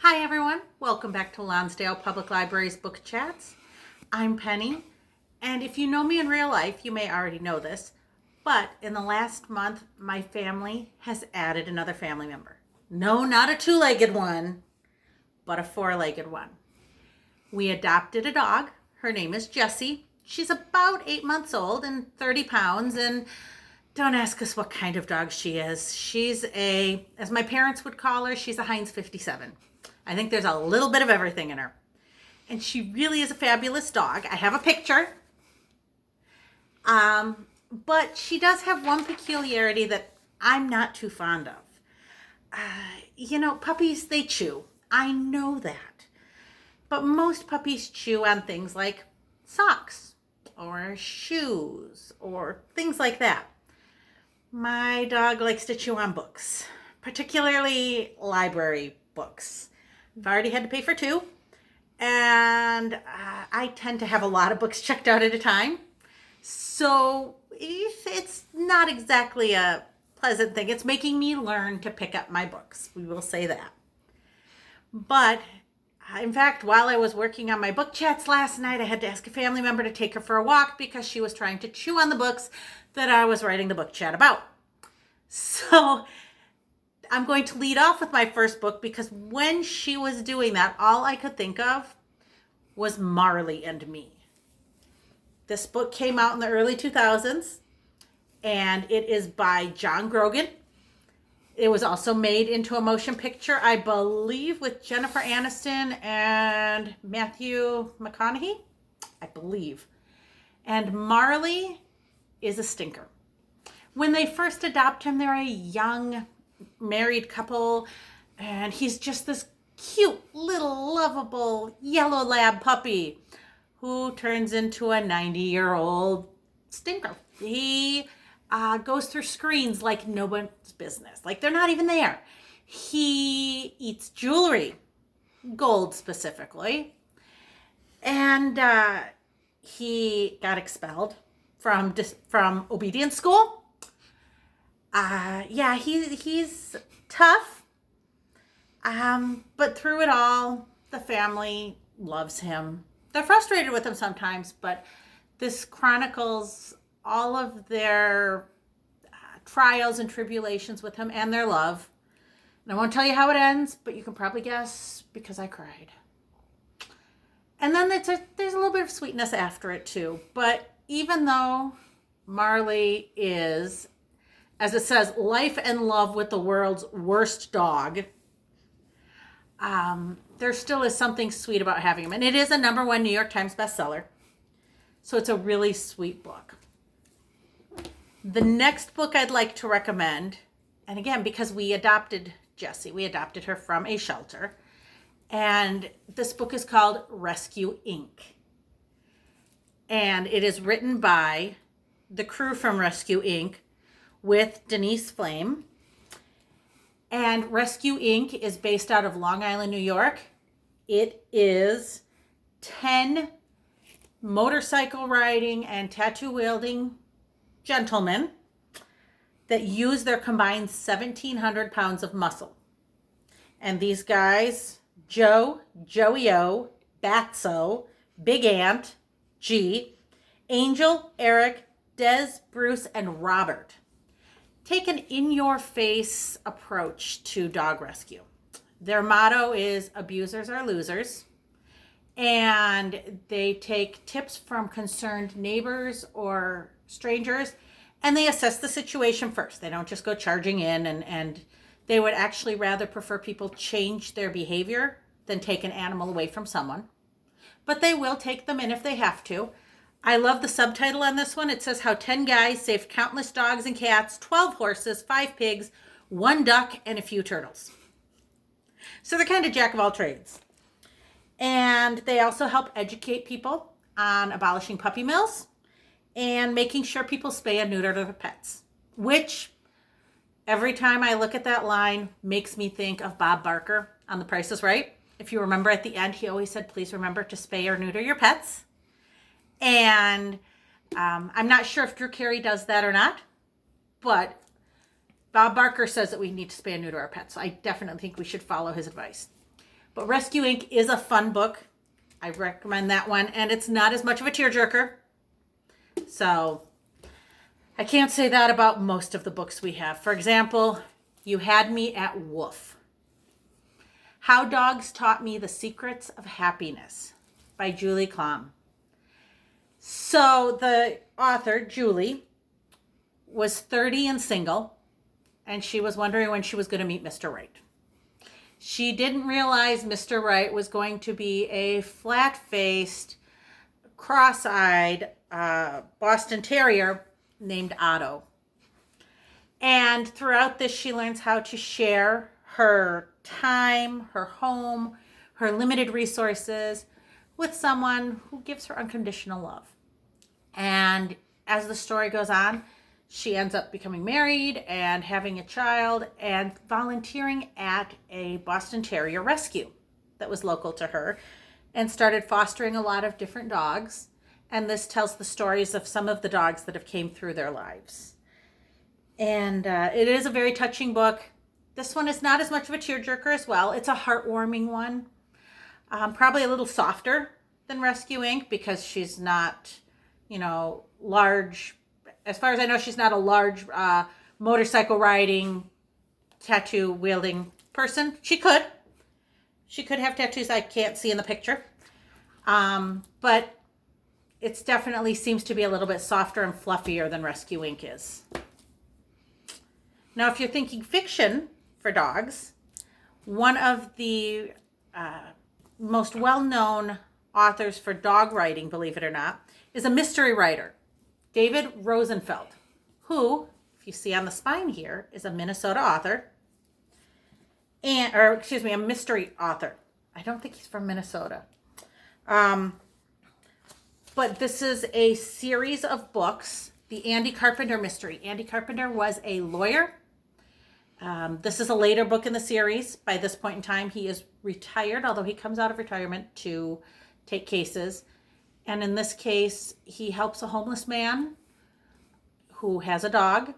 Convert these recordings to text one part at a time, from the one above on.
Hi everyone, welcome back to Lonsdale Public Library's Book Chats. I'm Penny, and if you know me in real life, you may already know this, but in the last month, my family has added another family member. No, not a two-legged one, but a four-legged one. We adopted a dog. Her name is Jessie. She's about 8 months old and 30 pounds, and don't ask us what kind of dog she is. She's as my parents would call her, she's a Heinz 57. I think there's a little bit of everything in her. And she really is a fabulous dog. I have a picture. But she does have one peculiarity that I'm not too fond of. Puppies, they chew. I know that. But most puppies chew on things like socks or shoes or things like that. My dog likes to chew on books, particularly library books. I've already had to pay for 2, and I tend to have a lot of books checked out at a time. So it's not exactly a pleasant thing. It's making me learn to pick up my books. We will say that. But in fact, while I was working on my book chats last night, I had to ask a family member to take her for a walk because she was trying to chew on the books that I was writing the book chat about. So I'm going to lead off with my first book because when she was doing that, all I could think of was Marley and Me. This book came out in the early 2000s, and it is by John Grogan. It was also made into a motion picture, I believe, with Jennifer Aniston and Matthew McConaughey, I believe. And Marley is a stinker. When they first adopt him, they're a young married couple, and he's just this cute little lovable yellow lab puppy who turns into a 90-year-old stinker. He goes through screens like nobody's business, like they're not even there. He eats jewelry, gold specifically, and he got expelled from obedience school. He's tough. But through it all, the family loves him. They're frustrated with him sometimes, but this chronicles all of their trials and tribulations with him and their love. And I won't tell you how it ends, but you can probably guess because I cried. And then there's a little bit of sweetness after it too. But even though Marley is, as it says, life and love with the world's worst dog, there still is something sweet about having him. And it is a #1 New York Times bestseller. So it's a really sweet book. The next book I'd like to recommend, and again, because we adopted Jessie, we adopted her from a shelter, and this book is called Rescue Inc. And it is written by the crew from Rescue Inc. with Denise Flaim. And Rescue Inc. is based out of Long Island, New York. It is 10 motorcycle riding and tattoo wielding gentlemen that use their combined 1,700 pounds of muscle. And these guys, Joe, Joey-O, Batso, Big Ant, G, Angel, Eric, Des, Bruce, and Robert, take an in-your-face approach to dog rescue. Their motto is abusers are losers, and they take tips from concerned neighbors or strangers, and they assess the situation first. They don't just go charging in, and they would actually rather prefer people change their behavior than take an animal away from someone. But they will take them in if they have to. I love the subtitle on this one. It says how 10 guys saved countless dogs and cats, 12 horses, 5 pigs, 1 duck, and a few turtles. So they're kind of jack of all trades. And they also help educate people on abolishing puppy mills and making sure people spay and neuter their pets, which every time I look at that line makes me think of Bob Barker on The Price is Right. If you remember at the end, he always said, please remember to spay or neuter your pets. And I'm not sure if Drew Carey does that or not, but Bob Barker says that we need to spay and neuter our pets. So I definitely think we should follow his advice. But Rescue Inc. is a fun book. I recommend that one. And it's not as much of a tearjerker. So I can't say that about most of the books we have. For example, You Had Me at Woof. How Dogs Taught Me the Secrets of Happiness by Julie Klam. So the author, Julie, was 30 and single, and she was wondering when she was going to meet Mr. Right. She didn't realize Mr. Right was going to be a flat-faced, cross-eyed Boston Terrier named Otto. And throughout this, she learns how to share her time, her home, her limited resources with someone who gives her unconditional love. And as the story goes on, she ends up becoming married and having a child and volunteering at a Boston Terrier rescue that was local to her, and started fostering a lot of different dogs. And this tells the stories of some of the dogs that have came through their lives. And it is a very touching book. This one is not as much of a tearjerker as well. It's a heartwarming one. Probably a little softer than Rescue Inc. because she's not, large. As far as I know, she's not a large motorcycle riding, tattoo wielding person. She could have tattoos I can't see in the picture. But it definitely seems to be a little bit softer and fluffier than Rescue Inc. is. Now, if you're thinking fiction for dogs, one of the most well-known authors for dog writing, believe it or not, is a mystery writer, David Rosenfelt, who, if you see on the spine here, is a Minnesota author, a mystery author. I don't think he's from Minnesota. But this is a series of books, the Andy Carpenter mystery. Andy Carpenter was a lawyer. This is a later book in the series. By this point in time, he is retired, although he comes out of retirement to take cases. And in this case, he helps a homeless man who has a dog,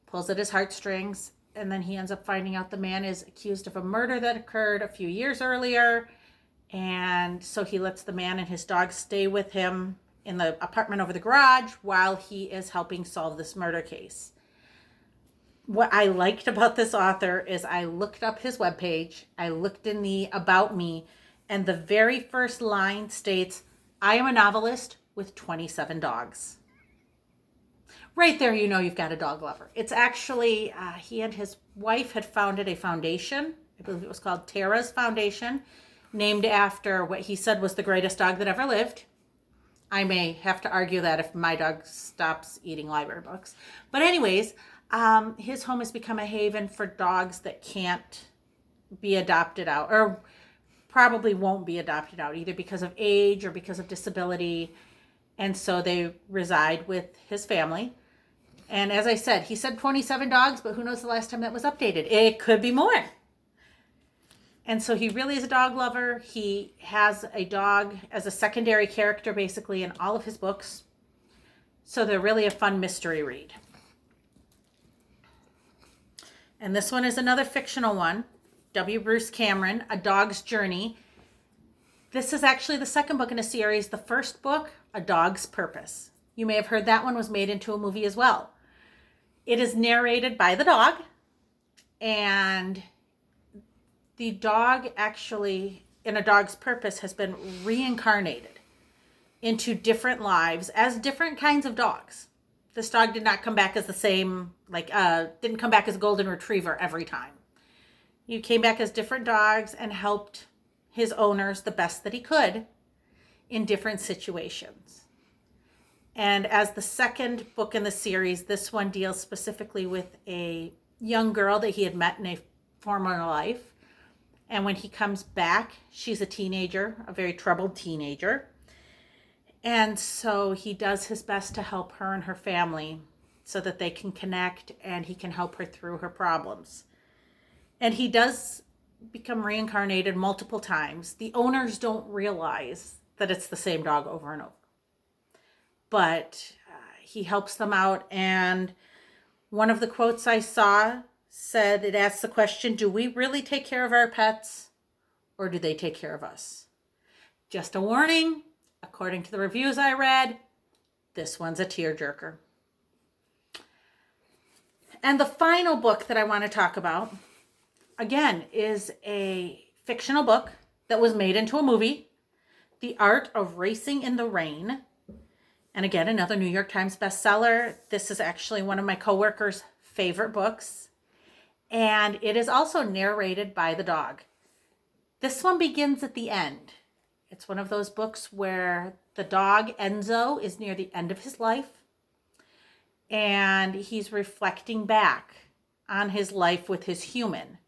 pulls at his heartstrings, and then he ends up finding out the man is accused of a murder that occurred a few years earlier. And so he lets the man and his dog stay with him in the apartment over the garage while he is helping solve this murder case. What I liked about this author is I looked up his webpage, I looked in the About Me, and the very first line states, "I am a novelist with 27 dogs." Right there, you've got a dog lover. It's actually, he and his wife had founded a foundation. I believe it was called Tara's Foundation, named after what he said was the greatest dog that ever lived. I may have to argue that if my dog stops eating library books. But anyways, his home has become a haven for dogs that can't be adopted out, or probably won't be adopted out, either because of age or because of disability. And so they reside with his family. And as I said, he said 27 dogs, but who knows the last time that was updated? It could be more. And so he really is a dog lover. He has a dog as a secondary character, basically, in all of his books. So they're really a fun mystery read. And this one is another fictional one. W. Bruce Cameron, A Dog's Journey. This is actually the second book in a series. The first book, A Dog's Purpose. You may have heard that one was made into a movie as well. It is narrated by the dog, and the dog actually, in A Dog's Purpose, has been reincarnated into different lives as different kinds of dogs. This dog did not come back as the same, didn't come back as a golden retriever every time. He came back as different dogs and helped his owners the best that he could in different situations. And as the second book in the series, this one deals specifically with a young girl that he had met in a former life. And when he comes back, she's a teenager, a very troubled teenager. And so he does his best to help her and her family so that they can connect and he can help her through her problems. And he does become reincarnated multiple times. The owners don't realize that it's the same dog over and over. But he helps them out. And one of the quotes I saw said, it asks the question, do we really take care of our pets, or do they take care of us? Just a warning, according to the reviews I read, this one's a tearjerker. And the final book that I want to talk about, again, is a fictional book that was made into a movie, The Art of Racing in the Rain. And again, another New York Times bestseller. This is actually one of my coworkers' favorite books. And it is also narrated by the dog. This one begins at the end. It's one of those books where the dog, Enzo, is near the end of his life. And he's reflecting back on his life with his human,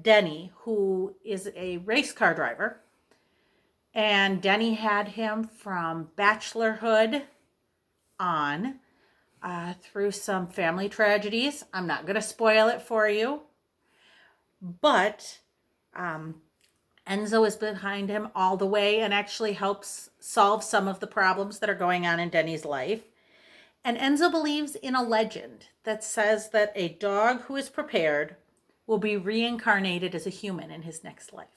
Denny, who is a race car driver. And Denny had him from bachelorhood on through some family tragedies. I'm not going to spoil it for you. But Enzo is behind him all the way and actually helps solve some of the problems that are going on in Denny's life. And Enzo believes in a legend that says that a dog who is prepared will be reincarnated as a human in his next life.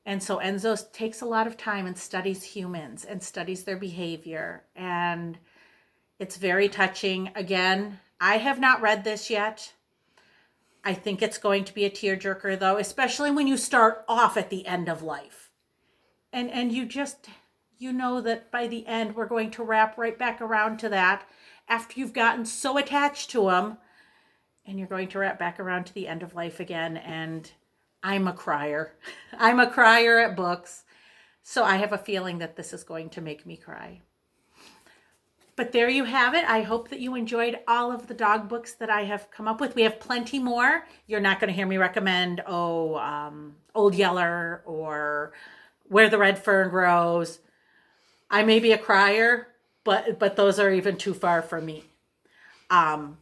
And so Enzo takes a lot of time and studies humans and studies their behavior. And it's very touching. Again, I have not read this yet. I think it's going to be a tearjerker, though, especially when you start off at the end of life. And you know that by the end, we're going to wrap right back around to that after you've gotten so attached to them, and you're going to wrap back around to the end of life again. And I'm a crier. I'm a crier at books. So I have a feeling that this is going to make me cry. But there you have it. I hope that you enjoyed all of the dog books that I have come up with. We have plenty more. You're not going to hear me recommend, Old Yeller or Where the Red Fern Grows. I may be a crier, but those are even too far for me. But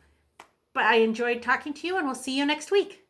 I enjoyed talking to you, and we'll see you next week.